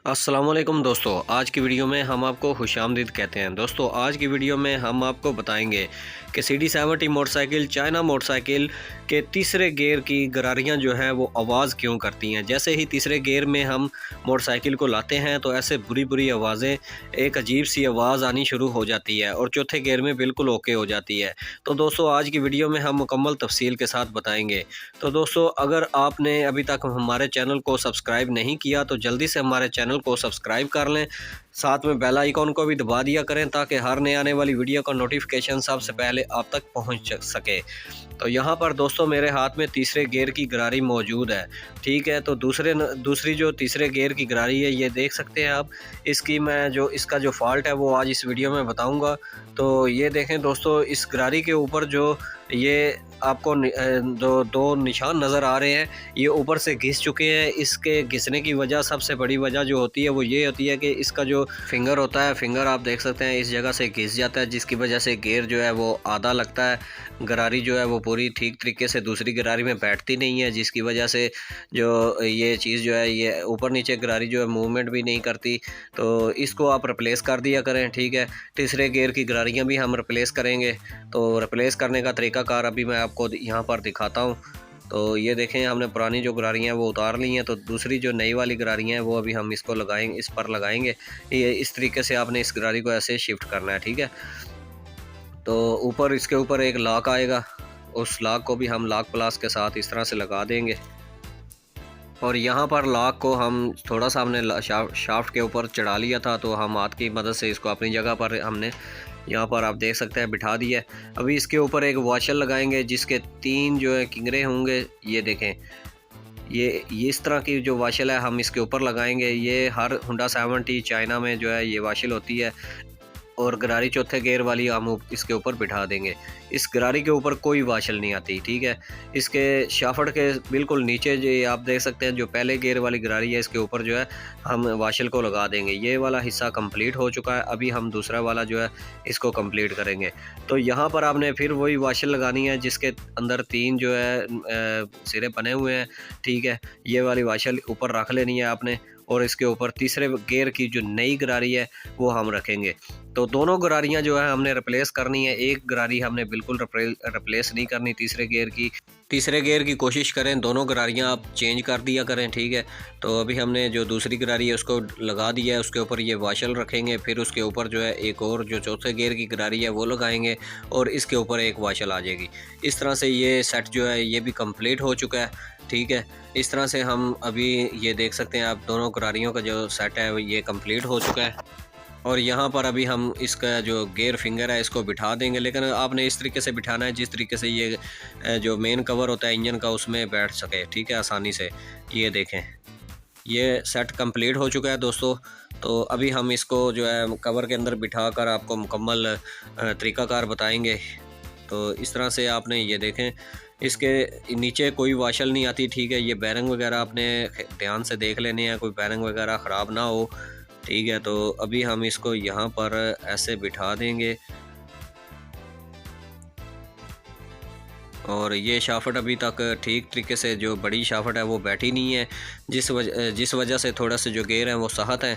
अस्सलामुअलैकुम दोस्तों, आज की वीडियो में हम आपको खुशामदीद कहते हैं। दोस्तों आज की वीडियो में हम आपको बताएंगे कि CD70 मोटरसाइकिल चाइना मोटरसाइकिल के तीसरे गियर की गरारियां जो है वो आवाज़ क्यों करती हैं। जैसे ही तीसरे गियर में हम मोटरसाइकिल को लाते हैं तो ऐसे बुरी बुरी आवाज़ें, एक अजीब सी आवाज़ आनी शुरू हो जाती है और चौथे गियर में बिल्कुल ओके हो जाती है। तो दोस्तों आज की वीडियो में हम मुकम्मल तफसील के साथ बताएँगे। तो दोस्तों अगर आपने अभी तक हमारे चैनल को सब्सक्राइब नहीं किया तो जल्दी से हमारे चैनल को सब्सक्राइब कर लें, साथ में बेल आइकॉन को भी दबा दिया करें ताकि हर नए आने वाली वीडियो का नोटिफिकेशन सबसे पहले आप तक पहुंच सके। तो यहाँ पर दोस्तों मेरे हाथ में तीसरे गियर की गरारी मौजूद है, ठीक है। तो दूसरी जो तीसरे गियर की गरारी है ये देख सकते हैं आप। इसका जो फॉल्ट है वो आज इस वीडियो में बताऊंगा। तो ये देखें दोस्तों, इस गरारी के ऊपर जो ये आपको दो निशान नज़र आ रहे हैं, ये ऊपर से घिस चुके हैं। इसके घिसने की वजह, सबसे बड़ी वजह जो होती है वो ये होती है कि इसका जो फिंगर होता है, फिंगर आप देख सकते हैं इस जगह से घिस जाता है, जिसकी वजह से गियर जो है वो आधा लगता है। गरारी जो है वो पूरी ठीक तरीके से दूसरी गरारी में बैठती नहीं है, जिसकी वजह से जो ये चीज़ जो है ये ऊपर नीचे गरारी जो है मूवमेंट भी नहीं करती। तो इसको आप रिप्लेस कर दिया करें, ठीक है। तीसरे गियर की गरारियाँ भी हम रिप्लेस करेंगे। तो रिप्लेस करने का तरीक़ाकार अभी मैं आपको यहाँ पर दिखाता हूँ। तो ये देखें, हमने पुरानी जो गरारियाँ हैं वो उतार ली हैं। तो दूसरी जो नई वाली गरारियाँ हैं वो अभी हम इसको लगाएंगे, इस पर लगाएंगे। ये इस तरीके से आपने इस गरारी को ऐसे शिफ्ट करना है, ठीक है। तो इसके ऊपर एक लॉक आएगा, उस लॉक को भी हम लॉक प्लास के साथ इस तरह से लगा देंगे। और यहाँ पर लॉक को हम थोड़ा सा हमने शाफ्ट के ऊपर चढ़ा लिया था, तो हम हाथ की मदद से इसको अपनी जगह पर हमने यहाँ पर आप देख सकते हैं बिठा दिया है। अभी इसके ऊपर एक वॉशर लगाएंगे जिसके 3 जो है किंगरे होंगे। ये देखें, ये इस तरह की जो वाशल है हम इसके ऊपर लगाएंगे। ये हर होंडा 70 चाइना में जो है ये वाशल होती है। और गरारी चौथे गियर वाली हम इसके ऊपर बिठा देंगे। इस गरारी के ऊपर कोई वाशल नहीं आती, ठीक है। इसके शाफ्ट के बिल्कुल नीचे जो आप देख सकते हैं, जो पहले गियर वाली गरारी है, इसके ऊपर जो है हम वाशल को लगा देंगे। ये वाला हिस्सा कंप्लीट हो चुका है, अभी हम दूसरा वाला जो है इसको कंप्लीट करेंगे। तो यहाँ पर आपने फिर वही वाशल लगानी है जिसके अंदर 3 जो है सिरे बने हुए हैं, ठीक है। ये वाली वाशल ऊपर रख लेनी है आपने और इसके ऊपर तीसरे गियर की जो नई गरारी है वो हम रखेंगे। तो दोनों गरारियां जो है हमने रिप्लेस करनी है, एक गरारी हमने बिल्कुल रिप्लेस नहीं करनी तीसरे गियर की कोशिश करें, दोनों गरारियां आप चेंज कर दिया करें, ठीक है। तो अभी हमने जो दूसरी गरारी है उसको लगा दिया है, उसके ऊपर ये वाशल रखेंगे। फिर उसके ऊपर जो है एक और जो चौथे गियर की गरारी है वो लगाएंगे और इसके ऊपर एक वाशल आ जाएगी। इस तरह से ये सेट जो है ये भी कंप्लीट हो चुका है, ठीक है। इस तरह से हम अभी ये देख सकते हैं आप, दोनों गरारियों का जो सेट है ये कंप्लीट हो चुका है। और यहाँ पर अभी हम इसका जो गियर फिंगर है इसको बिठा देंगे, लेकिन आपने इस तरीके से बिठाना है जिस तरीके से ये जो मेन कवर होता है इंजन का उसमें बैठ सके, ठीक है, आसानी से। ये देखें, ये सेट कंप्लीट हो चुका है दोस्तों। तो अभी हम इसको जो है कवर के अंदर बिठा कर आपको मुकम्मल तरीक़ाकार बताएंगे। तो इस तरह से आपने ये देखें, इसके नीचे कोई वाशल नहीं आती, ठीक है। ये बैरिंग वगैरह आपने ध्यान से देख लेने हैं, कोई बैरिंग वगैरह ख़राब ना हो, ठीक है। तो अभी हम इसको यहाँ पर ऐसे बिठा देंगे और ये शाफ्ट अभी तक ठीक तरीके से, जो बड़ी शाफ्ट है वो बैठी नहीं है, जिस वजह से थोड़ा सा जो गियर है वो सहत है,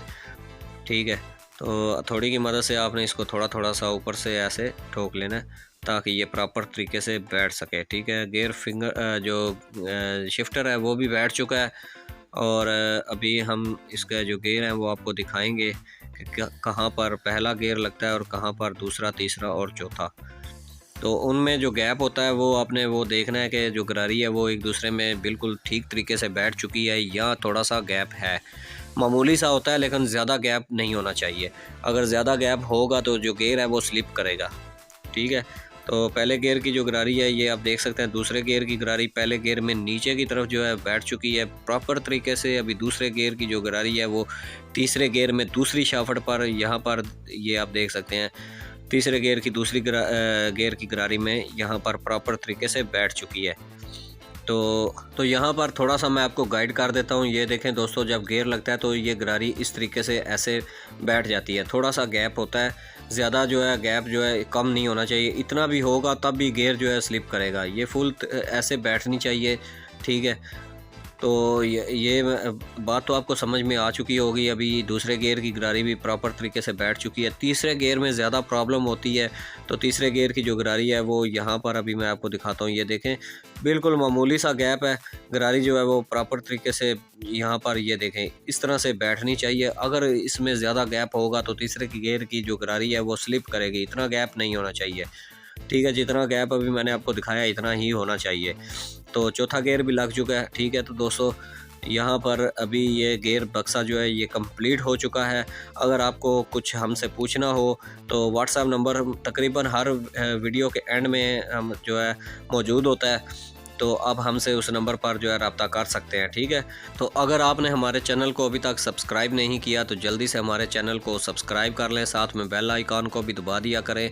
ठीक है। तो थोड़ी की मदद से आपने इसको थोड़ा थोड़ा सा ऊपर से ऐसे ठोक लेना है ताकि ये प्रॉपर तरीके से बैठ सके, ठीक है। गियर फिंगर जो शिफ्टर है वो भी बैठ चुका है। और अभी हम इसका जो गियर है वो आपको दिखाएंगे कि कहाँ पर पहला गियर लगता है और कहाँ पर दूसरा, तीसरा और चौथा। तो उनमें जो गैप होता है वो आपने वो देखना है कि जो गरारी है वो एक दूसरे में बिल्कुल ठीक तरीके से बैठ चुकी है या थोड़ा सा गैप है। मामूली सा होता है लेकिन ज़्यादा गैप नहीं होना चाहिए। अगर ज़्यादा गैप होगा तो जो गियर है वो स्लिप करेगा, ठीक है। तो पहले गियर की जो गरारी है ये आप देख सकते हैं, दूसरे गियर की गरारी पहले गियर में नीचे की तरफ जो है बैठ चुकी है प्रॉपर तरीके से। अभी दूसरे गियर की जो गरारी है वो तीसरे गियर में दूसरी शाफ्ट पर, यहाँ पर ये आप देख सकते हैं तीसरे गियर की दूसरी गियर की गरारी में यहाँ पर प्रॉपर तरीके से बैठ चुकी है। तो यहाँ पर थोड़ा सा मैं आपको गाइड कर देता हूँ। ये देखें दोस्तों, जब गियर लगता है तो ये गरारी इस तरीके से ऐसे बैठ जाती है, थोड़ा सा गैप होता है, ज़्यादा जो है गैप जो है कम नहीं होना चाहिए। इतना भी होगा तब भी गियर जो है स्लिप करेगा। ये फुल ऐसे बैठनी चाहिए, ठीक है। तो ये बात तो आपको समझ में आ चुकी होगी। अभी दूसरे गियर की गरारी भी प्रॉपर तरीके से बैठ चुकी है। तीसरे गियर में ज़्यादा प्रॉब्लम होती है, तो तीसरे गियर की जो गरारी है वो यहाँ पर अभी मैं आपको दिखाता हूँ। ये देखें, बिल्कुल मामूली सा गैप है, गरारी जो है वो प्रॉपर तरीके से यहाँ पर ये देखें इस तरह से बैठनी चाहिए। अगर इसमें ज़्यादा गैप होगा तो तीसरे की गियर की जो गरारी है वो स्लिप करेगी। इतना गैप नहीं होना चाहिए, ठीक है। जितना गैप अभी मैंने आपको दिखाया इतना ही होना चाहिए। तो चौथा गियर भी लग चुका है, ठीक है। तो दोस्तों यहाँ पर अभी ये गियर बक्सा जो है ये कंप्लीट हो चुका है। अगर आपको कुछ हमसे पूछना हो तो व्हाट्सएप नंबर तकरीबन हर वीडियो के एंड में हम जो है मौजूद होता है, तो आप हमसे उस नंबर पर जो है रब्ता कर सकते हैं, ठीक है। तो अगर आपने हमारे चैनल को अभी तक सब्सक्राइब नहीं किया तो जल्दी से हमारे चैनल को सब्सक्राइब कर लें, साथ में बेल आइकॉन को भी दबा दिया करें,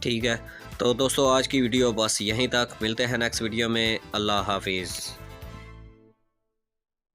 ठीक है। तो दोस्तों आज की वीडियो बस यहीं तक, मिलते हैं नेक्स्ट वीडियो में। अल्लाह हाफिज़।